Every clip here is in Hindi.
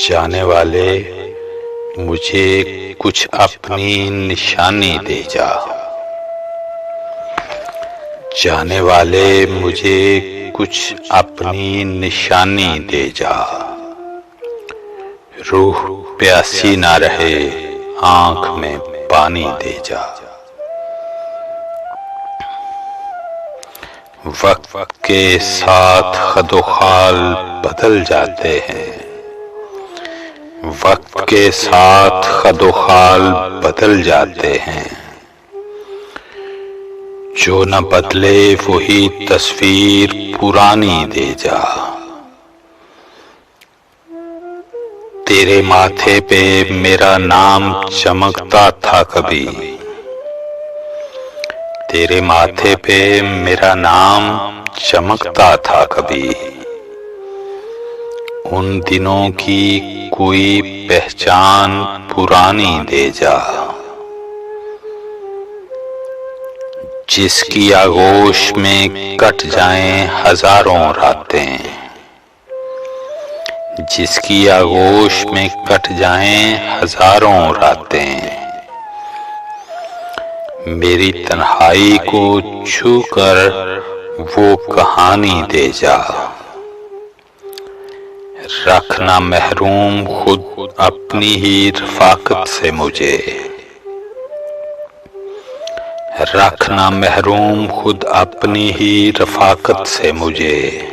जाने वाले मुझे कुछ अपनी निशानी दे जा। जाने वाले मुझे कुछ अपनी निशानी दे जा। रूह प्यासी ना रहे, आंख में पानी दे जा। वक्त के साथ खदोखाल बदल जाते हैं। वक्त के साथ खदोखाल बदल जाते हैं। जो न बदले वही तस्वीर पुरानी दे जा। तेरे माथे पे मेरा नाम चमकता था कभी। तेरे माथे पे मेरा नाम चमकता था कभी। उन दिनों की कोई पहचान पुरानी दे जा। जिसकी आगोश में कट जाएं हजारों रातें। जिसकी आगोश में कट जाएं हजारों रातें। मेरी तन्हाई को छूकर वो कहानी दे जा। रखना महरूम खुद अपनी ही रफाकत से मुझे। रखना महरूम खुद अपनी ही रफाकत से मुझे।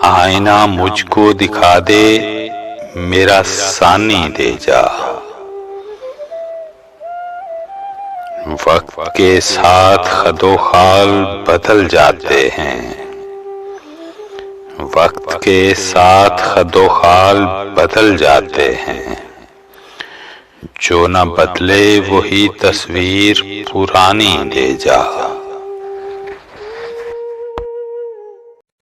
आईना मुझको दिखा दे, मेरा सानी दे जा। वक्त के साथ खदोखाल बदल जाते हैं। वक्त के साथ खदोखाल बदल जाते हैं। जो न बदले वही तस्वीर पुरानी दे जा।